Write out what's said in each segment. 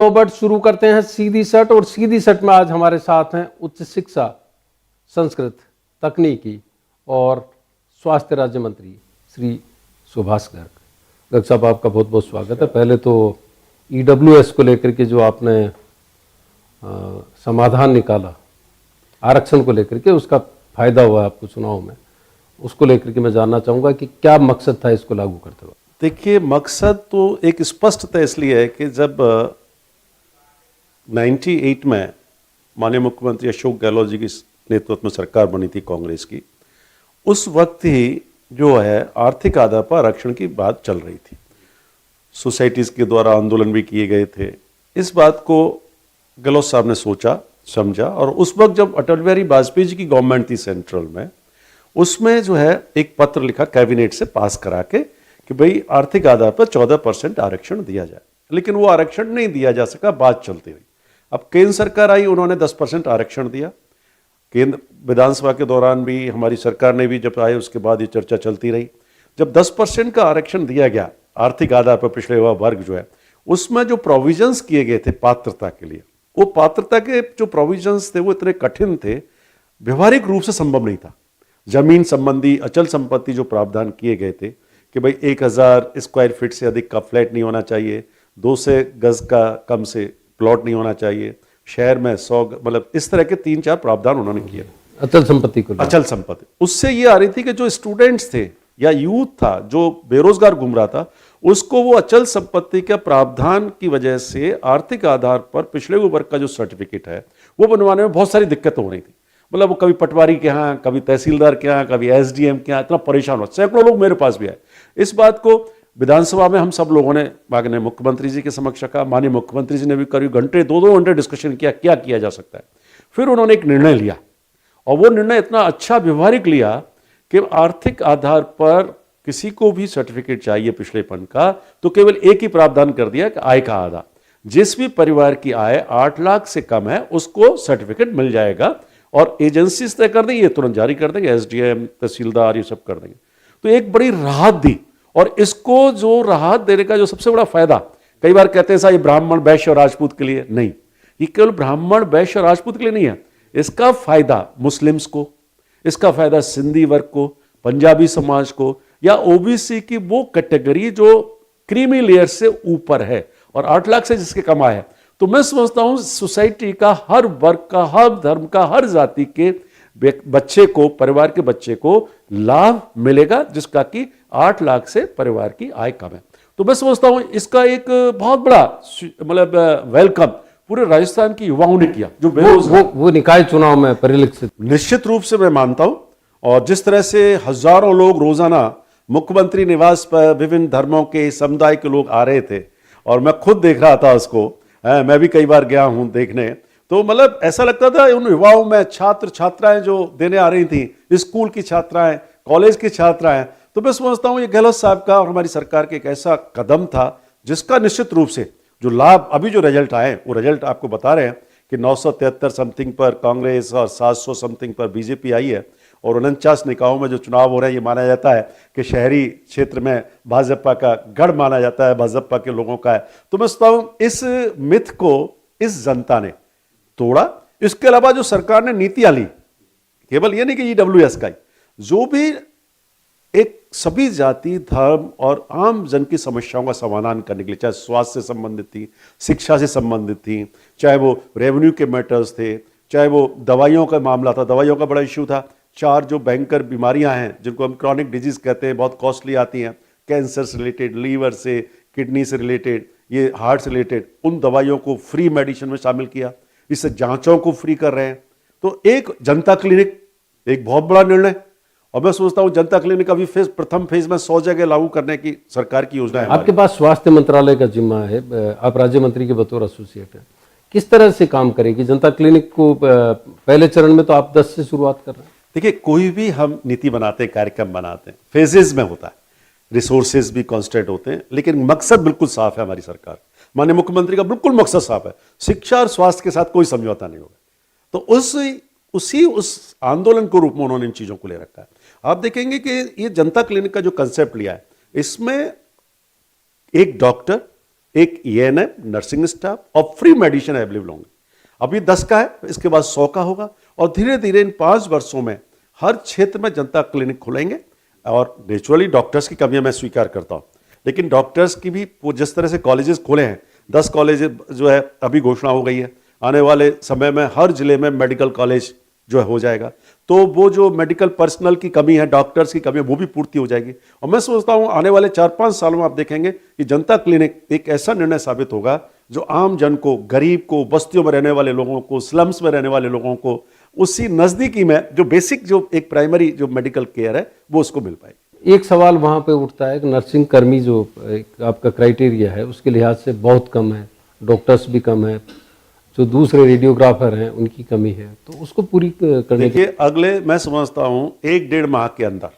Robot शुरू करते हैं सीधी सट। और सीधी सट में आज हमारे साथ हैं उच्च शिक्षा, संस्कृत, तकनीकी और स्वास्थ्य राज्य मंत्री श्री सुभाष गर्ग। गर्ग साहब, आपका बहुत बहुत स्वागत है। पहले तो ईडब्ल्यूएस को लेकर के जो आपने समाधान निकाला आरक्षण को लेकर के, उसका फायदा हुआ आपको चुनाव में, उसको लेकर के मैं जानना चाहूँगा कि क्या मकसद था इसको लागू करते वक्त। देखिए, मकसद तो एक स्पष्ट था, इसलिए है कि जब 98 में माननीय मुख्यमंत्री अशोक गहलोत जी की नेतृत्व में सरकार बनी थी कांग्रेस की, उस वक्त ही जो है आर्थिक आधार पर आरक्षण की बात चल रही थी। सोसाइटीज के द्वारा आंदोलन भी किए गए थे। इस बात को गहलोत साहब ने सोचा, समझा, और उस वक्त जब अटल बिहारी वाजपेयी जी की गवर्नमेंट थी सेंट्रल में, उसमें जो है एक पत्र लिखा कैबिनेट से पास करा के कि भाई आर्थिक आधार पर 14% आरक्षण दिया जाए। लेकिन वो आरक्षण नहीं दिया जा सका, बात चलती रही। अब केंद्र सरकार आई, उन्होंने 10% आरक्षण दिया। केंद्र विधानसभा के दौरान भी हमारी सरकार ने भी जब आए, उसके बाद ये चर्चा चलती रही। जब 10% का आरक्षण दिया गया आर्थिक आधार पर पिछड़े हुआ वर्ग जो है, उसमें जो प्रोविजंस किए गए थे पात्रता के लिए, वो पात्रता के जो प्रोविजंस थे वो इतने कठिन थे, व्यवहारिक रूप से संभव नहीं था। जमीन संबंधी अचल संपत्ति जो प्रावधान किए गए थे कि भाई 1000 स्क्वायर फीट से अधिक का फ्लैट नहीं होना चाहिए, 200 गज का कम से प्लॉट नहीं होना चाहिए, शहर में 100, मतलब इस तरह के 3-4 प्रावधान उन्होंने किए। अचल संपत्ति को, अचल संपत्ति, उससे ये आ रही थी कि जो स्टूडेंट्स थे या यूथ था जो बेरोजगार घूम रहा था, उसको वो अचल संपत्ति के प्रावधान की वजह से आर्थिक आधार पर पिछड़े हुए वर्ग का जो सर्टिफिकेट है वो बनवाने में बहुत सारी दिक्कतें हो रही थी। मतलब वो कभी पटवारी के यहाँ, कभी तहसीलदार के यहाँ, कभी एसडीएम के यहाँ, इतना परेशान हो। सैकड़ों लोग मेरे पास भी आए। इस बात को विधानसभा में हम सब लोगों ने माननीय मुख्यमंत्री जी के समक्ष रखा। माननीय मुख्यमंत्री जी ने भी करीब घंटे, 2-2 घंटे डिस्कशन किया क्या किया जा सकता है। फिर उन्होंने एक निर्णय लिया, और वो निर्णय इतना अच्छा व्यवहारिक लिया कि आर्थिक आधार पर किसी को भी सर्टिफिकेट चाहिए पिछड़ेपन का, तो केवल एक ही प्रावधान कर दिया कि आय का आधा, जिस भी परिवार की आय 8 लाख से कम है उसको सर्टिफिकेट मिल जाएगा, और एजेंसी तय कर देंगे, ये तुरंत जारी कर देंगे, एसडीएम, तहसीलदार, ये सब कर देंगे। तो एक बड़ी राहत दी। और इसको जो राहत देने का जो सबसे बड़ा फायदा, कई बार कहते हैं साहब ये ब्राह्मण, वैश्य और राजपूत के लिए नहीं, ये केवल ब्राह्मण, वैश्य और राजपूत के लिए नहीं है। इसका फायदा मुस्लिम्स को, इसका फायदा सिंधी वर्ग को, पंजाबी समाज को, या ओबीसी की वो कैटेगरी जो क्रीमी लेयर से ऊपर है और 8 लाख से जिसके कम आए है। तो मैं समझता हूं सोसाइटी का हर वर्ग का, हर धर्म का, हर जाति के बच्चे को, परिवार के बच्चे को लाभ मिलेगा, जिसका कि 8 लाख से परिवार की आय कम है। तो मैं समझता हूं इसका एक बहुत बड़ा मतलब वेलकम पूरे राजस्थान के युवाओं ने किया जो वो निकाय चुनाव में परिलक्षित। निश्चित रूप से मैं मानता हूं। और जिस तरह से हजारों लोग रोजाना मुख्यमंत्री निवास पर विभिन्न धर्मों के, समुदाय के लोग आ रहे थे, और मैं खुद देख रहा था उसको, मैं भी कई बार गया हूं देखने, तो मतलब ऐसा लगता था उन युवाओं में छात्र छात्राएं जो देने आ रही थी, स्कूल की छात्राएं, कॉलेज की छात्राएं। तो मैं समझता हूं ये गहलोत साहब का और हमारी सरकार के एक ऐसा कदम था जिसका निश्चित रूप से जो लाभ, अभी जो रिजल्ट आए वो रिजल्ट आपको बता रहे हैं कि 973 समथिंग पर कांग्रेस और 700 समथिंग पर बीजेपी आई है, और 49 निकायों में जो चुनाव हो रहे हैं, ये माना जाता है कि शहरी क्षेत्र में भाजपा का गढ़ माना जाता है, भाजपा के लोगों का है। तो मैं समझता हूं इस मिथ को इस जनता ने तोड़ा। इसके अलावा जो सरकार ने नीतियां ली, केवल ये नहीं कि ईडब्ल्यूएस का ही, जो भी एक सभी जाति, धर्म और आम जन की समस्याओं का समाधान करने के लिए, चाहे स्वास्थ्य से संबंधित थी, शिक्षा से संबंधित थी, चाहे वो रेवेन्यू के मैटर्स थे, चाहे वो दवाइयों का मामला था, दवाइयों का बड़ा इश्यू था। 4 जो भयंकर बीमारियां हैं जिनको हम क्रॉनिक डिजीज कहते हैं, बहुत कॉस्टली आती हैं, कैंसर से रिलेटेड, लीवर से, किडनी से रिलेटेड, ये हार्ट से रिलेटेड, उन दवाइयों को फ्री मेडिसिन में शामिल किया। इससे जांचों को फ्री कर रहे हैं। तो एक जनता क्लिनिक एक बहुत बड़ा निर्णय, और मैं सोचता हूं जनता क्लिनिक अभी प्रथम फेज में 100 जगह लागू करने की सरकार की योजना है। आपके पास स्वास्थ्य मंत्रालय का जिम्मा है, आप राज्य मंत्री के बतौर एसोसिएट है, किस तरह से काम करेगी जनता क्लिनिक को? पहले चरण में तो आप 10 से शुरुआत कर रहे हैं। देखिए, कोई भी हम नीति बनाते हैं, कार्यक्रम बनाते हैं, फेजेस में होता है, रिसोर्सेज भी कांस्टेंट होते हैं, लेकिन मकसद बिल्कुल साफ है। हमारी सरकार, माननीय मुख्यमंत्री का बिल्कुल मकसद साफ है, शिक्षा और स्वास्थ्य के साथ कोई समझौता नहीं होगा। तो उस आंदोलन के रूप में उन्होंने इन चीजों को ले रखा है। आप देखेंगे कि ये जनता क्लिनिक का जो कंसेप्ट लिया है, इसमें एक डॉक्टर एक ENM नर्सिंग स्टाफ और फ्री मेडिसिन अवेलेबल होंगे। अभी 10 का है, इसके बाद 100 का होगा और धीरे धीरे इन 5 वर्षों में हर क्षेत्र में जनता क्लिनिक खुलेंगे। और नेचुरली डॉक्टर्स की कमियां मैं स्वीकार करता हूं, लेकिन डॉक्टर्स की भी वो जिस तरह से कॉलेजेस खोले हैं, 10 कॉलेज जो है अभी घोषणा हो गई है, आने वाले समय में हर जिले में मेडिकल कॉलेज जो है हो जाएगा, तो वो जो मेडिकल पर्सनल की कमी है, डॉक्टर्स की कमी है, वो भी पूर्ति हो जाएगी। और मैं सोचता हूं आने वाले 4-5 सालों में आप देखेंगे कि जनता क्लिनिक एक ऐसा निर्णय साबित होगा जो आम जन को, गरीब को, बस्तियों में रहने वाले लोगों को, स्लम्स में रहने वाले लोगों को उसी नजदीकी में जो बेसिक जो एक प्राइमरी जो मेडिकल केयर है वो उसको मिल पाएगी। एक सवाल वहाँ पे उठता है कि नर्सिंग कर्मी जो एक आपका क्राइटेरिया है उसके लिहाज से बहुत कम है, डॉक्टर्स भी कम है, जो दूसरे रेडियोग्राफर हैं उनकी कमी है, तो उसको पूरी करने देखिए अगले मैं समझता हूं 1-1.5 माह के अंदर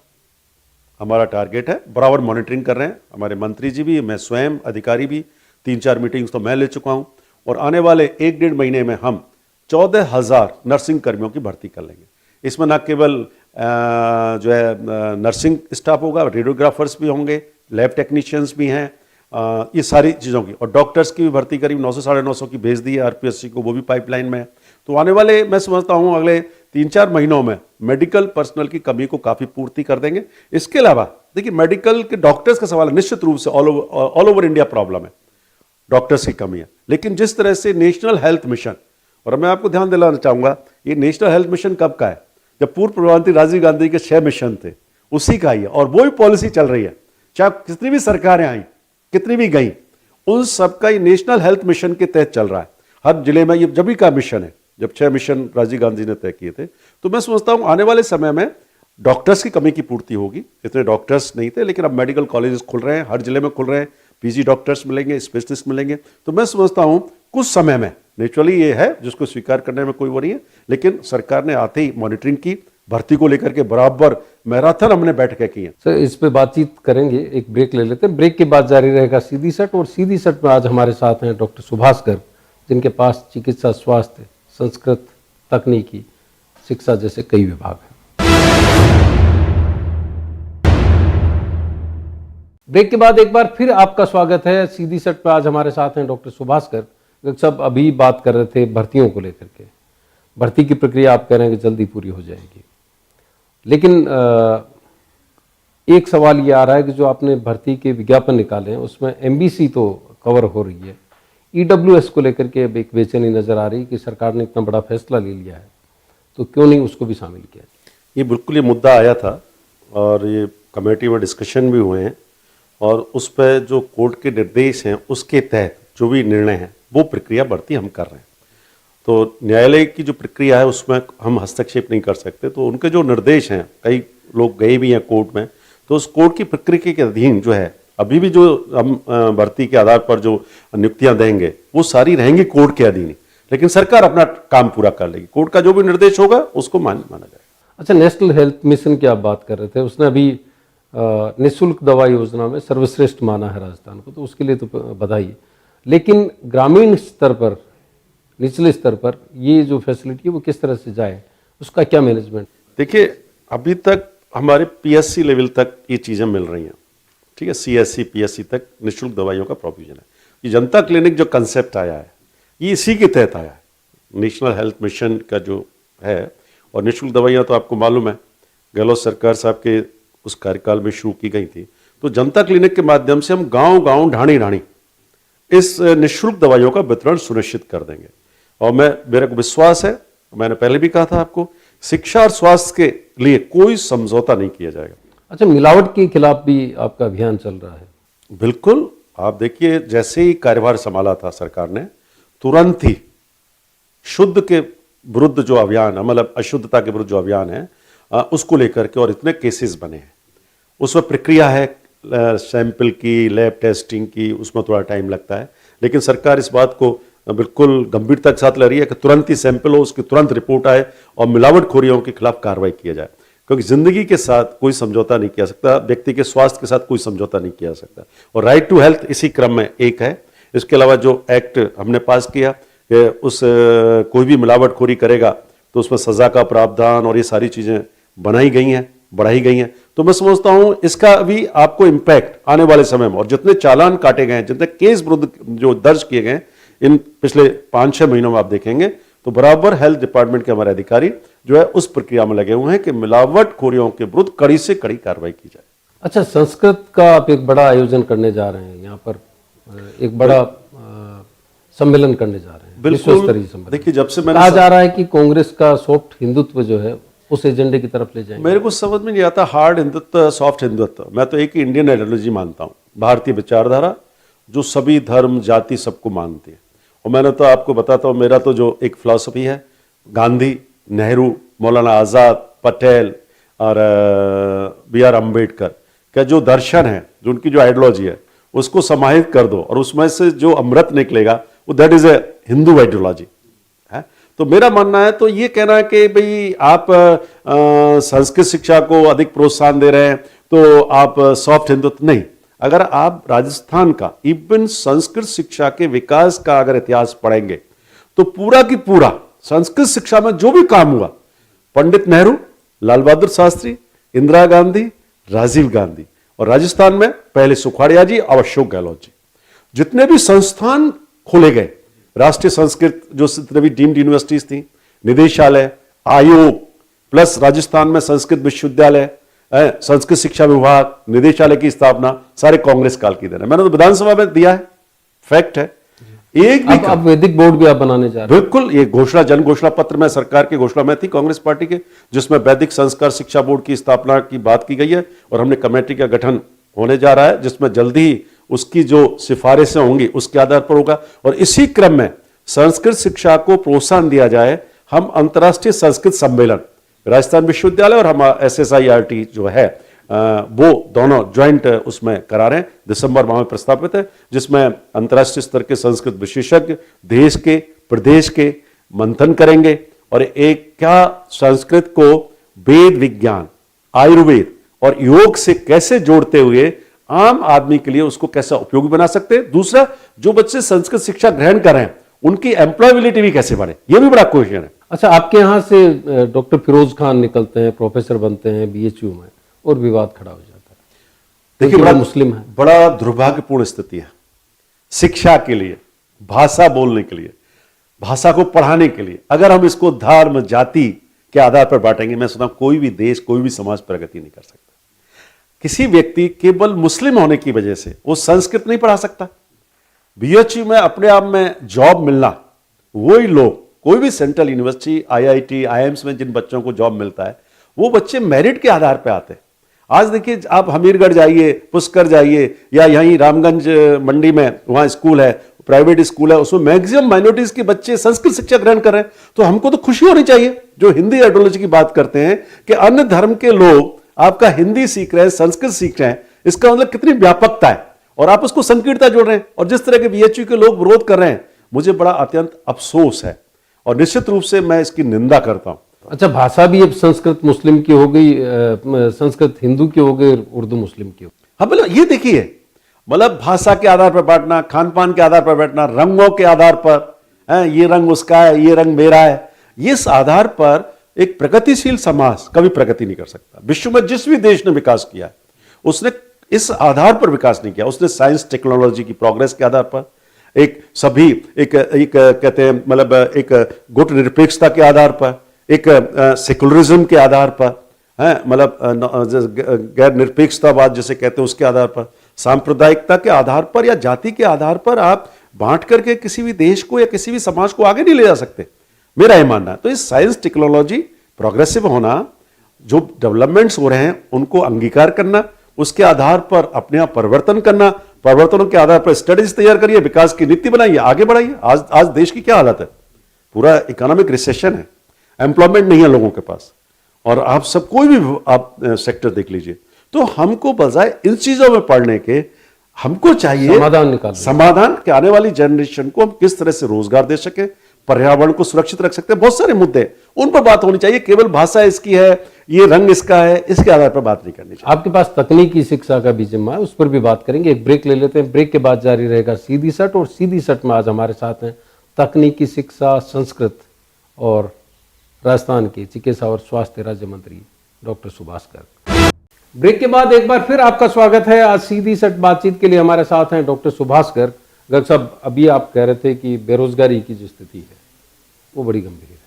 हमारा टारगेट है। बराबर मॉनिटरिंग कर रहे हैं हमारे मंत्री जी भी, मैं स्वयं, अधिकारी भी, 3-4 मीटिंग्स तो मैं ले चुका हूं और आने वाले 1-1.5 महीने में हम 14,000 नर्सिंग कर्मियों की भर्ती कर लेंगे। इसमें न केवल जो है नर्सिंग स्टाफ होगा, रेडियोग्राफर्स भी होंगे, लैब टेक्नीशियंस भी हैं, ये सारी चीज़ों की, और डॉक्टर्स की भी भर्ती करीब 900-950 की भेज दी है RPSC को, वो भी पाइपलाइन में है। तो आने वाले मैं समझता हूँ अगले 3-4 महीनों में मेडिकल पर्सनल की कमी को काफ़ी पूर्ति कर देंगे। इसके अलावा देखिए मेडिकल के डॉक्टर्स का सवाल है, निश्चित रूप से ऑल ओवर इंडिया प्रॉब्लम है, डॉक्टर्स की कमी है, लेकिन जिस तरह से नेशनल हेल्थ मिशन, और मैं आपको ध्यान दिलाना चाहूंगा ये नेशनल हेल्थ मिशन कब का है, जब पूर्व प्रधानमंत्री राजीव गांधी के 6 मिशन थे उसी का ही है, और वो ही पॉलिसी चल रही है, चाहे कितनी भी सरकारें आई, कितनी भी गई, उन सबका ये नेशनल हेल्थ मिशन के तहत चल रहा है। हर जिले में ये जब भी का मिशन है, जब 6 मिशन राजीव गांधी ने तय किए थे। तो मैं समझता हूं आने वाले समय में डॉक्टर्स की कमी की पूर्ति होगी। इतने डॉक्टर्स नहीं थे, लेकिन अब मेडिकल कॉलेजेस खुल रहे हैं, हर जिले में खुल रहे हैं, PG डॉक्टर्स मिलेंगे, स्पेशलिस्ट मिलेंगे। तो मैं समझता हूं कुछ समय में नेचुरली ये है जिसको स्वीकार करने में कोई वो नहीं है, लेकिन सरकार ने आते ही मॉनिटरिंग की, भर्ती को लेकर के बराबर मैराथन हमने बैठकें की हैं। सर इस पे बातचीत करेंगे, एक ब्रेक ले लेते हैं, ब्रेक के बाद जारी रहेगा सीधी सट। और सीधी सट में आज हमारे साथ हैं डॉक्टर सुभाष गर्ग, जिनके पास चिकित्सा, स्वास्थ्य, संस्कृत, तकनीकी, शिक्षा जैसे कई विभाग हैं। ब्रेक के बाद एक बार फिर आपका स्वागत है सीधी सट पे। आज हमारे साथ हैं डॉक्टर सुभाष गर्ग। डॉक्टर साहब अभी बात कर रहे थे भर्तियों को लेकर के, भर्ती की प्रक्रिया आप कह रहे हैं कि जल्दी पूरी हो जाएगी, लेकिन एक सवाल ये आ रहा है कि जो आपने भर्ती के विज्ञापन निकाले हैं उसमें MBC तो कवर हो रही है, EWS को लेकर के अब एक बेचैनी नजर आ रही कि सरकार ने इतना बड़ा फैसला ले लिया है तो क्यों नहीं उसको भी शामिल किया। ये बिल्कुल ये मुद्दा आया था और ये कमेटी में डिस्कशन भी हुए हैं, और उस पर जो कोर्ट के निर्देश हैं उसके तहत जो भी निर्णय है वो प्रक्रिया बढ़ती हम कर रहे हैं। तो न्यायालय की जो प्रक्रिया है उसमें हम हस्तक्षेप नहीं कर सकते, तो उनके जो निर्देश हैं, कई लोग गए भी हैं कोर्ट में, तो उस कोर्ट की प्रक्रिया के अधीन जो है अभी भी जो हम भर्ती के आधार पर जो नियुक्तियां देंगे वो सारी रहेंगी कोर्ट के अधीन, लेकिन सरकार अपना काम पूरा कर लेगी। कोर्ट का जो भी निर्देश होगा उसको माना जाएगा। अच्छा, नेशनल हेल्थ मिशन की आप बात कर रहे थे, उसने अभी निःशुल्क दवा योजना में सर्वश्रेष्ठ माना है राजस्थान को, तो उसके लिए तो बधाई। लेकिन ग्रामीण स्तर पर, निचले स्तर पर ये जो फैसिलिटी है वो किस तरह से जाए, उसका क्या मैनेजमेंट? देखिए अभी तक हमारे PSC लेवल तक ये चीज़ें मिल रही हैं, ठीक है, CSC PSC तक निःशुल्क दवाइयों का प्रोविजन है। ये जनता क्लिनिक जो कंसेप्ट आया है ये इसी के तहत आया है, नेशनल हेल्थ मिशन का जो है। और निःशुल्क दवाइयाँ तो आपको मालूम है गहलोत सरकार साहब के उस कार्यकाल में शुरू की गई थी। तो जनता क्लिनिक के माध्यम से हम गांव-गांव, ढाणी-ढाणी इस निःशुल्क दवाइयों का वितरण सुनिश्चित कर देंगे। और मेरे को विश्वास है, मैंने पहले भी कहा था आपको, शिक्षा और स्वास्थ्य के लिए कोई समझौता नहीं किया जाएगा। अच्छा, मिलावट के खिलाफ भी आपका अभियान चल रहा है? बिल्कुल, आप देखिए जैसे ही कार्यभार संभाला था सरकार ने, तुरंत ही शुद्ध के विरुद्ध जो अभियान है, मतलब अशुद्धता के विरुद्ध जो अभियान है उसको लेकर के, और इतने केसेस बने हैं, उसमें प्रक्रिया है सैंपल की, लैब टेस्टिंग की, उसमें थोड़ा टाइम लगता है, लेकिन सरकार इस बात को बिल्कुल गंभीरता के साथ ले रही है कि तुरंत ही सैंपल हो, उसकी तुरंत रिपोर्ट आए और मिलावटखोरियों के खिलाफ कार्रवाई किया जाए। क्योंकि जिंदगी के साथ कोई समझौता नहीं किया सकता, व्यक्ति के स्वास्थ्य के साथ कोई समझौता नहीं किया सकता, और राइट टू हेल्थ इसी क्रम में एक है। इसके अलावा जो एक्ट हमने पास किया कि उस कोई भी मिलावटखोरी करेगा तो उसमें सजा का प्रावधान और ये सारी चीज़ें बनाई गई हैं, बढ़ाई गई हैं। तो मैं समझता हूं इसका भी आपको इम्पैक्ट आने वाले समय में, और जितने चालान काटे गए हैं, जितने केस विरुद्ध जो दर्ज किए गए इन पिछले 5-6 महीनों में आप देखेंगे तो बराबर हेल्थ डिपार्टमेंट के हमारे अधिकारी जो है उस प्रक्रिया में लगे हुए हैं कि मिलावटखोरियों के विरुद्ध कड़ी से कड़ी कार्रवाई की जाए। अच्छा, संस्कृत का आप एक बड़ा आयोजन करने जा रहे हैं, यहाँ पर एक बड़ा सम्मेलन करने जा रहे हैं, बिल्कुल। विश्वस्तरीय सम्मेलन। देखिए, जब से मैंने कहा जा रहा है कि कांग्रेस का सॉफ्ट हिंदुत्व जो है उस एजेंडे की तरफ ले जाएंगे। मेरे को समझ में नहीं आता हार्ड हिंदुत्व, सॉफ्ट हिंदुत्व। मैं तो एक ही इंडियन आइडियोलॉजी मानता हूँ, भारतीय विचारधारा जो सभी धर्म जाति सबको मानती है। और मैंने तो आपको बताता हूँ, मेरा तो जो एक फिलॉसफी है, गांधी, नेहरू, मौलाना आज़ाद, पटेल और B.R. अम्बेडकर का जो दर्शन है, जो उनकी जो आइडियोलॉजी है, उसको समाहित कर दो और उसमें से जो अमृत निकलेगा वो that is a Hindu ideology है। तो मेरा मानना है, तो ये कहना है कि भाई आप संस्कृत शिक्षा को अधिक प्रोत्साहन दे रहे हैं तो आप सॉफ्ट हिंदुत्व नहीं। अगर आप राजस्थान का इवन संस्कृत शिक्षा के विकास का अगर इतिहास पढ़ेंगे तो पूरा की पूरा संस्कृत शिक्षा में जो भी काम हुआ, पंडित नेहरू, लाल बहादुर शास्त्री, इंदिरा गांधी, राजीव गांधी, और राजस्थान में पहले सुखाड़िया जी और अशोक गहलोत जी, जितने भी संस्थान खोले गए, राष्ट्रीय संस्कृत जो जितने भी डीम्ड यूनिवर्सिटीज थी, निदेशालय, आयोग, प्लस राजस्थान में संस्कृत विश्वविद्यालय, संस्कृत शिक्षा विभाग, निदेशालय की स्थापना, सारे कांग्रेस काल की देन है। मैंने तो विधानसभा में दिया है, फैक्ट है। एक भी अब वैदिक बोर्ड भी आप बनाने जा रहे हैं। बिल्कुल, ये घोषणा, जन घोषणा पत्र में सरकार की घोषणा में थी कांग्रेस पार्टी के, जिसमें वैदिक संस्कार शिक्षा बोर्ड की स्थापना की बात की गई है और हमने कमेटी का गठन होने जा रहा है, जिसमें जल्दी ही उसकी जो सिफारिशें होंगी उसके आधार पर होगा। और इसी क्रम में संस्कृत शिक्षा को प्रोत्साहन दिया जाए। हम अंतर्राष्ट्रीय संस्कृत सम्मेलन राजस्थान विश्वविद्यालय और हम SSIRT जो है वो दोनों ज्वाइंट उसमें करा रहे हैं, दिसंबर माह में प्रस्तावित है, जिसमें अंतर्राष्ट्रीय स्तर के संस्कृत विशेषज्ञ देश के प्रदेश के मंथन करेंगे और एक क्या संस्कृत को वेद विज्ञान, आयुर्वेद और योग से कैसे जोड़ते हुए आम आदमी के लिए उसको कैसे उपयोगी बना सकते हैं। दूसरा, जो बच्चे संस्कृत शिक्षा ग्रहण कर रहे हैं उनकी एम्प्लॉयबिलिटी भी कैसे बढ़े, यह भी बड़ा क्वेश्चन है। अच्छा, आपके यहाँ से डॉक्टर फिरोज खान निकलते हैं, प्रोफेसर बनते हैं BHU में, और विवाद खड़ा हो जाता है। देखिए, बड़ा मुस्लिम है, बड़ा दुर्भाग्यपूर्ण स्थिति है शिक्षा के लिए, भाषा बोलने के लिए, भाषा को पढ़ाने के लिए। अगर हम इसको धर्म जाति के आधार पर बांटेंगे, मैं सोचता हूं कोई भी देश, कोई भी समाज प्रगति नहीं कर सकता। किसी व्यक्ति केवल मुस्लिम होने की वजह से वो संस्कृत नहीं पढ़ा सकता। BHU में अपने आप में जॉब मिलना, वही लोग, कोई भी सेंट्रल यूनिवर्सिटी, IIT, IIMs में जिन बच्चों को जॉब मिलता है वो बच्चे मेरिट के आधार पर आते हैं। आज देखिए, आप हमीरगढ़ जाइए, पुष्कर जाइए, या यहीं रामगंज मंडी में वहां स्कूल है, प्राइवेट स्कूल है, उसमें मैक्सिमम माइनॉरिटीज के बच्चे संस्कृत शिक्षा ग्रहण कर रहे हैं। तो हमको तो खुशी होनी चाहिए जो हिंदी आइडियोलॉजी की बात करते हैं कि अन्य धर्म के लोग आपका हिंदी सीख रहे हैं, संस्कृत सीख रहे हैं, इसका मतलब कितनी व्यापकता है और आप उसको संकीर्णता जोड़ रहे हैं। और जिस तरह के BHU के लोग विरोध कर रहे हैं, मुझे बड़ा अत्यंत अफसोस है और निश्चित रूप से मैं इसकी निंदा करता हूं। अच्छा, भाषा भी अब संस्कृत मुस्लिम की हो गई, संस्कृत हिंदू की हो गई, उर्दू मुस्लिम की हो। हाँ, मतलब ये देखिए, मतलब भाषा के आधार पर बांटना, खान पान के आधार पर बांटना, रंगों के आधार पर, ये रंग उसका है, ये रंग मेरा है, इस आधार पर एक प्रगतिशील समाज कभी प्रगति नहीं कर सकता। विश्व में जिस भी देश ने विकास किया है उसने इस आधार पर विकास नहीं किया, उसने साइंस टेक्नोलॉजी की प्रोग्रेस के आधार पर, एक सभी एक कहते हैं मतलब एक गुट निरपेक्षता के आधार पर, एक सेकुलरिज्म के आधार पर, मतलब गैर निरपेक्षतावाद जिसे कहते हैं उसके आधार पर, सांप्रदायिकता के आधार पर या जाति के आधार पर आप बांट करके किसी भी देश को या किसी भी समाज को आगे नहीं ले जा सकते, मेरा यह मानना है। तो इस साइंस टेक्नोलॉजी प्रोग्रेसिव होना, जो डेवलपमेंट्स हो रहे हैं उनको अंगीकार करना, उसके आधार पर अपने आप परिवर्तन करना, परिवर्तनों के आधार पर स्ट्रेटेजी तैयार करिए, विकास की नीति बनाइए, आगे बढ़ाइए। आज देश की क्या हालत है, पूरा इकोनॉमिक रिसेशन है, एम्प्लॉयमेंट नहीं है लोगों के पास, और आप सब कोई भी आप सेक्टर देख लीजिए। तो हमको बजाय इन चीजों में पढ़ने के, हमको चाहिए समाधान कि आने वाली जनरेशन को हम किस तरह से रोजगार दे सके, पर्यावरण को सुरक्षित रख सकते हैं। बहुत सारे मुद्दे उन पर बात होनी चाहिए। केवल भाषा इसकी है, ये रंग इसका है, इसके आधार पर बात नहीं करनी चाहिए। आपके पास तकनीकी शिक्षा का भी जिम्मा है, उस पर भी बात करेंगे। एक ब्रेक ले लेते हैं, ब्रेक के बाद जारी रहेगा सीधी सट। और सीधी सट में आज हमारे साथ हैं तकनीकी शिक्षा, संस्कृत और राजस्थान के चिकित्सा और स्वास्थ्य राज्य मंत्री डॉक्टर सुभाष गर्ग। ब्रेक के बाद एक बार फिर आपका स्वागत है। आज सीधी सट बातचीत के लिए हमारे साथ हैं डॉक्टर सुभाष गर्ग। गर्ग साहब, अभी आप कह रहे थे कि बेरोजगारी की जो स्थिति है वो बड़ी गंभीर है।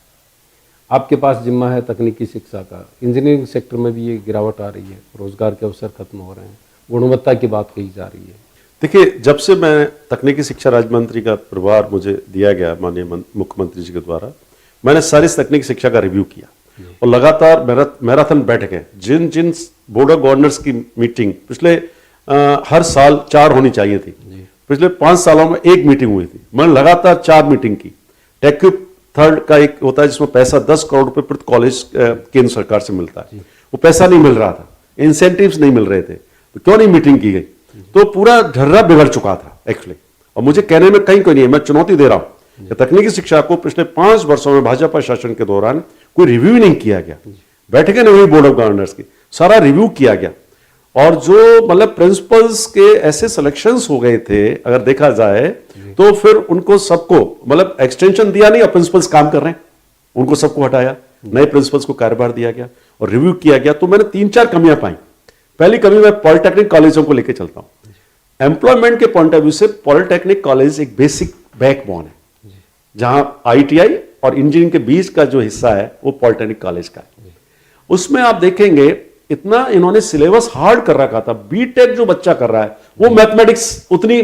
आपके पास जिम्मा है तकनीकी शिक्षा का, इंजीनियरिंग सेक्टर में भी ये गिरावट आ रही है, रोजगार के अवसर खत्म हो रहे हैं, गुणवत्ता की बात कही जा रही है। देखिए, जब से मैं तकनीकी शिक्षा राज्य मंत्री का प्रभार मुझे दिया गया माननीय मुख्यमंत्री जी के द्वारा, मैंने सारी तकनीकी शिक्षा का रिव्यू किया और लगातार मैराथन बैठकें, जिन जिन बोर्ड ऑफ गवर्नर्स की मीटिंग पिछले हर साल 4 होनी चाहिए थी, पिछले 5 सालों में 1 मीटिंग हुई थी। मैंने लगातार 4 मीटिंग की। टेक्यूब थर्ड का एक होता है जिसमें पैसा 10 करोड़ रुपए प्रति कॉलेज केंद्र सरकार से मिलता है, वो पैसा नहीं मिल रहा था, इंसेंटिव्स नहीं मिल रहे थे, तो क्यों नहीं मीटिंग की गई? तो पूरा ढर्रा बिगड़ चुका था एक्चुअली। और मुझे कहने में कहीं कोई नहीं है, मैं चुनौती दे रहा हूं कि तकनीकी शिक्षा को पिछले 5 वर्षों में भाजपा शासन के दौरान कोई रिव्यू नहीं किया गया, बैठकें नहीं हुई बोर्ड ऑफ गवर्नर्स की, सारा रिव्यू किया गया। और जो मतलब प्रिंसिपल्स के ऐसे सिलेक्शंस हो गए थे, अगर देखा जाए तो फिर उनको सबको मतलब एक्सटेंशन दिया नहीं और प्रिंसिपल्स काम कर रहे हैं, उनको सबको हटाया, नए प्रिंसिपल्स को कार्यभार दिया गया और रिव्यू किया गया। तो मैंने 3-4 कमियां पाई। पहली कमी मैं पॉलिटेक्निक कॉलेजों को लेकर चलता हूं। एम्प्लॉयमेंट के पॉइंट ऑफ व्यू से पॉलिटेक्निक कॉलेज एक बेसिक बैकबोन है, जहां आईटीआई और इंजीनियरिंग के बीच का जो हिस्सा है वो पॉलिटेक्निक कॉलेज का है। उसमें आप देखेंगे इतना इन्होंने सिलेबस हार्ड कर रखा था। बीटेक जो बच्चा कर रहा है वो मैथमेटिक्स उतनी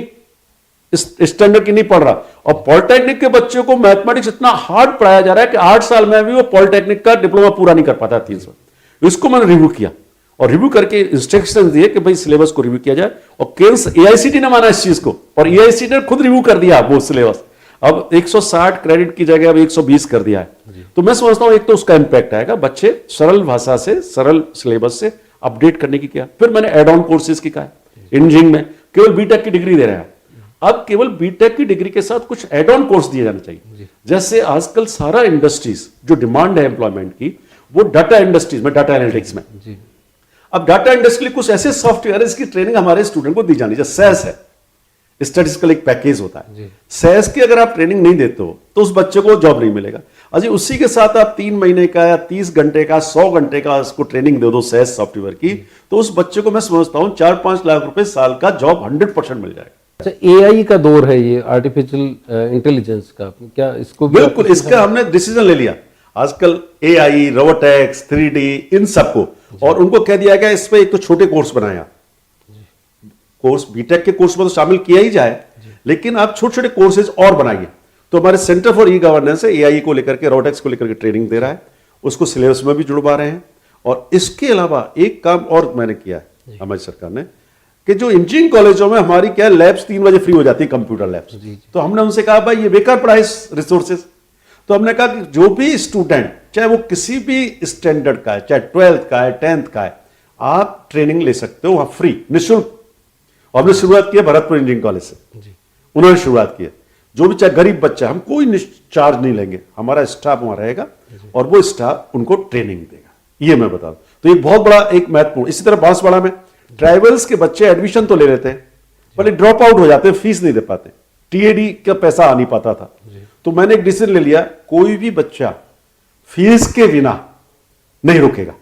स्टैंडर्ड की नहीं पढ़ रहा, और पॉलिटेक्निक के बच्चे को मैथमेटिक्स इतना हार्ड पढ़ाया जा रहा है कि 8 साल में भी वो पॉलिटेक्निक का डिप्लोमा पूरा नहीं कर पाता 3 साल। इसको मैंने रिव्यू किया और रिव्यू करके इंस्ट्रक्शन दिए कि भाई सिलेबस को रिव्यू किया जाए, और केंद्र एआईसीटी ने माना इस चीज को और एआईसीटी ने खुद रिव्यू कर दिया वो सिलेबस। अब 160 क्रेडिट की जगह अब 120 कर दिया है। तो मैं समझता हूं एक तो उसका इंपैक्ट आएगा, बच्चे सरल भाषा से सरल सिलेबस से अपडेट करने की किया। फिर मैंने एड ऑन कोर्सेज की कहा, इंजीनियरिंग में केवल बीटेक की डिग्री दे रहे हैं, अब केवल बीटेक की डिग्री के साथ कुछ एड ऑन कोर्स दिए जाने चाहिए। जैसे आजकल सारा इंडस्ट्रीज जो डिमांड है एम्प्लॉयमेंट की वो डाटा इंडस्ट्रीज में, डाटा एनालिटिक्स में। अब डाटा इंडस्ट्री कुछ ऐसे सॉफ्टवेयर इसकी ट्रेनिंग हमारे स्टूडेंट को दी जानी चाहिए। सैस है, स्टैटिस्टिकल एक पैकेज होता है, सैस की अगर आप ट्रेनिंग नहीं देते हो तो उस बच्चे को जॉब नहीं मिलेगा। अजी उसी के साथ आप 3 महीने का या 30 घंटे का 100 घंटे का उसको ट्रेनिंग दे दो सैस सॉफ्टवेयर की, तो उस बच्चे को मैं समझता हूं 4-5 लाख रुपए साल का जॉब 100% मिल जाएगा। अच्छा, एआई का दौर है ये, आर्टिफिशियल इंटेलिजेंस का, क्या इसको भी बिल्कुल, इसका हमने डिसीजन ले लिया। आजकल एआई, रोबोटिक्स, 3D इन सबको, और उनको कह दिया गया इस पे एक तो छोटे कोर्स बनाया, कोर्स बीटेक के कोर्स में तो शामिल किया ही जाए, लेकिन आप छोटे छोटे कोर्सेज और बनाइए। तो हमारे सेंटर फॉर ई गवर्नेंस है, एआई को लेकर के, रोबोटिक्स को लेकर के ट्रेनिंग दे रहा है, उसको सिलेबस में भी जुड़वा रहे हैं। और इसके अलावा एक काम और मैंने किया है हमारी सरकार ने, कि जो इंजीनियरिंग कॉलेजों में हमारी क्या लैब्स 3 बजे फ्री हो जाती है, कंप्यूटर लैब्स, तो हमने उनसे कहा भाई ये बेकार पढ़ाई रिसोर्सेज। तो हमने कहा कि जो भी स्टूडेंट चाहे वो किसी भी स्टैंडर्ड का है, चाहे 12th का है, 10th का है, आप ट्रेनिंग ले सकते हो वहां फ्री, निःशुल्क। और हमने शुरुआत की है भरतपुर इंजीनियरिंग कॉलेज से, उन्होंने शुरुआत की है। जो भी चाहे गरीब बच्चा, हम कोई चार्ज नहीं लेंगे, हमारा स्टाफ वहां रहेगा और वो स्टाफ उनको ट्रेनिंग देगा, ये मैं बता दूं। तो ये बहुत बड़ा एक महत्वपूर्ण। इसी तरह बांसवाड़ा में ट्राइबल्स के बच्चे एडमिशन तो ले लेते हैं, पर ड्रॉप आउट हो जाते हैं, फीस नहीं दे पाते, टीएडी का पैसा आ नहीं पाता था। तो मैंने एक डिसीजन ले लिया, कोई भी बच्चा फीस के बिना नहीं रुकेगा।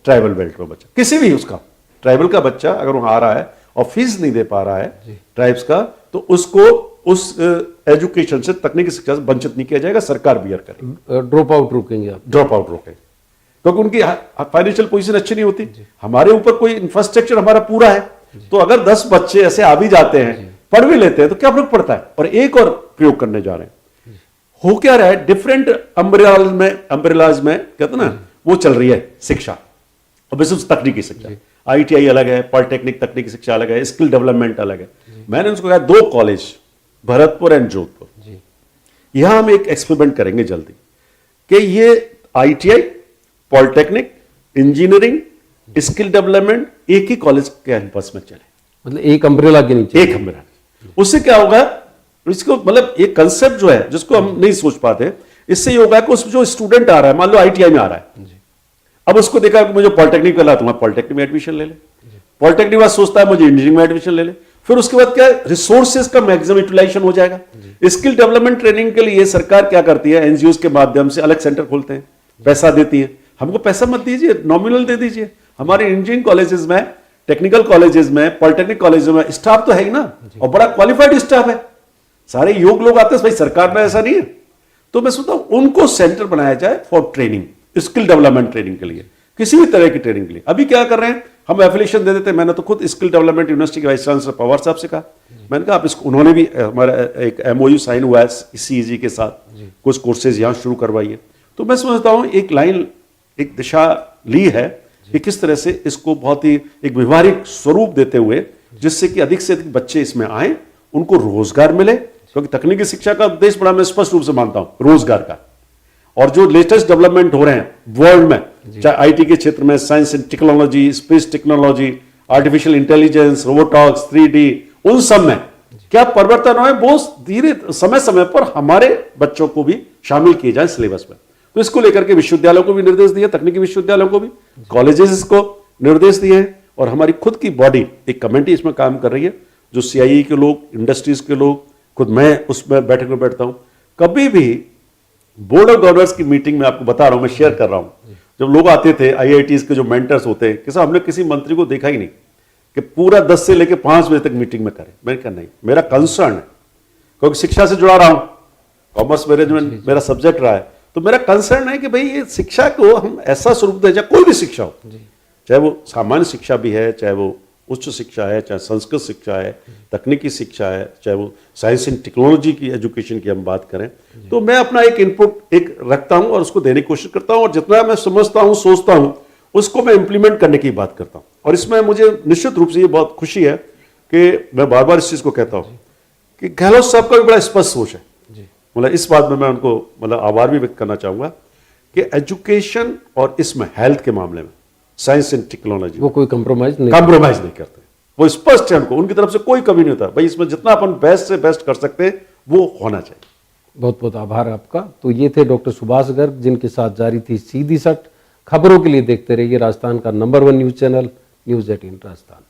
ट्राइबल बेल्ट में बच्चा, किसी भी उसका ट्राइबल का बच्चा अगर वहां आ रहा है और फीस नहीं दे पा रहा है ट्राइब्स का, तो उसको उस एजुकेशन से, तकनीकी शिक्षा से वंचित नहीं किया जाएगा, सरकार बियर करेगी। ड्रॉप आउट रोकेंगे आप? ड्रॉप आउट रोकेंगे, क्योंकि उनकी फाइनेंशियल पोजीशन अच्छी नहीं होती। हमारे ऊपर कोई इंफ्रास्ट्रक्चर हमारा पूरा है, तो अगर 10 बच्चे ऐसे आ भी जाते हैं, पढ़ भी लेते हैं, तो क्या फर्क पड़ता है। और एक और प्रयोग करने जा रहे हैं, हो क्या रहा है, डिफरेंट अम्ब्रेलाज में कहते ना वो चल रही है शिक्षा, और विशेष तकनीकी शिक्षा। आईटीआई अलग है, पॉलिटेक्निक तकनीकी शिक्षा अलग है, स्किल डेवलपमेंट अलग है। मैंने उसको कहा 2 कॉलेज, भरतपुर एंड जोधपुर, यहां हम एक एक्सपेरिमेंट करेंगे जल्दी, कि ये ITI, polytechnic, engineering, skill development एक ही कॉलेज कैंपस में चले, मतलब एक अम्ब्रेला के नीचे। एक अम्ब्रेला। उससे क्या होगा, इसको मतलब एक कंसेप्ट जो है जिसको हम नहीं सोच पाते, इससे ये होगा कि उस जो स्टूडेंट आ रहा है, मान लो आईटीआई में आ रहा है, अब उसको देखा कि मुझे पॉलिटेक्निक करना, तो मैं पॉलिटेक्निक में एडमिशन ले ले। पॉलिटेक्निक बाद सोचता है मुझे इंजीनियरिंग में एडमिशन ले ले। फिर उसके बाद क्या, रिसोर्सेज का मैक्सिमम यूटिलाइजेशन हो जाएगा। स्किल डेवलपमेंट ट्रेनिंग के लिए सरकार क्या करती है, एनजीओ के माध्यम से अलग सेंटर खोलते हैं, पैसा देती है। हमको पैसा मत दीजिए, नॉमिनल दे दीजिए, हमारे इंजीनियरिंग कॉलेजेस में, टेक्निकल कॉलेजेस में, पॉलिटेक्निक कॉलेजेस में स्टाफ तो है ही ना, और बड़ा क्वालिफाइड स्टाफ है, सारे योग लोग आते हैं भाई, सरकार में ऐसा नहीं है। तो मैं सोचता हूं उनको सेंटर बनाया जाए for training, skill development training के लिए, किसी भी तरह की ट्रेनिंग के लिए। अभी क्या कर रहे हैं, हम एफिलिएशन दे देते हैं। मैंने तो खुद स्किल डेवलपमेंट यूनिवर्सिटी के वाइस चांसलर पवार साहब से कहा, मैंने कहा आप इसको, उन्होंने भी हमारा एक एमओयू साइन हुआ है सीईजी के साथ, कुछ कोर्सेज यहां शुरू करवाइए। तो मैं समझता हूं एक लाइन, एक दिशा ली है कि किस तरह से इसको बहुत ही एक व्यवहारिक स्वरूप देते हुए, जिससे कि अधिक से अधिक बच्चे इसमें आए, उनको रोजगार मिले, क्योंकि तकनीकी शिक्षा का उद्देश्य बड़ा मैं स्पष्ट रूप से मानता हूं रोजगार का। और जो लेटेस्ट डेवलपमेंट हो रहे हैं वर्ल्ड में, चाहे आईटी के क्षेत्र में, science and technology, space technology, artificial intelligence, robotics, 3D, उन सब में क्या परिवर्तन हो, वो धीरे समय समय पर हमारे बच्चों को भी शामिल किए जाए सिलेबस में। तो इसको लेकर के विश्वविद्यालयों को भी निर्देश दिए, तकनीकी विश्वविद्यालयों को भी, कॉलेजेस को निर्देश दिए हैं, और हमारी खुद की बॉडी, एक कमेटी इसमें काम कर रही है, जो CIE के लोग, इंडस्ट्रीज के लोग, खुद मैं उसमें बैठक में बैठता हूं। कभी भी बोर्ड ऑफ गवर्नर्स की मीटिंग में, आपको बता रहा हूं, मैं शेयर कर रहा हूं, जब लोग आते थे IITs के जो मेंटर्स होते हैं, किसा हमने किसी मंत्री को देखा ही नहीं कि पूरा 10 से लेकर 5 बजे तक मीटिंग में करें। मैंने कहा नहीं, मेरा कंसर्न है, क्योंकि शिक्षा से जुड़ा रहा हूं, कॉमर्स मैनेजमेंट मेरा सब्जेक्ट रहा है, तो मेरा कंसर्न है कि भाई ये शिक्षा को हम ऐसा स्वरूप दें, चाहे कोई भी शिक्षा हो, चाहे वो सामान्य शिक्षा भी है, चाहे वो उच्च शिक्षा है, चाहे संस्कृत शिक्षा है, तकनीकी शिक्षा है, चाहे वो साइंस एंड टेक्नोलॉजी की एजुकेशन की हम बात करें, तो मैं अपना एक इनपुट एक रखता हूं और उसको देने की कोशिश करता हूं, और जितना मैं समझता हूं, सोचता हूं, उसको मैं इंप्लीमेंट करने की बात करता हूं। और इसमें मुझे निश्चित रूप से ये बहुत खुशी है कि मैं बार बार इस चीज को कहता हूं कि गहलोत साहब का भी बड़ा स्पष्ट सोच है। मतलब इस बात में मैं उनको आभार भी व्यक्त करना चाहूंगा कि एजुकेशन और इसमें हेल्थ के मामले में, साइंस एंड टेक्नोलॉजी, वो कोई कंप्रोमाइज नहीं करते, वो स्पष्ट है, उनको उनकी तरफ से कोई कमी नहीं होता, भाई इसमें जितना अपन बेस्ट से बेस्ट कर सकते हैं वो होना चाहिए। बहुत बहुत आभार आपका। तो ये थे डॉक्टर सुभाष गर्ग, जिनके साथ जारी थी सीधी सट। खबरों के लिए देखते रहिए राजस्थान का number 1 news channel, News18 Rajasthan.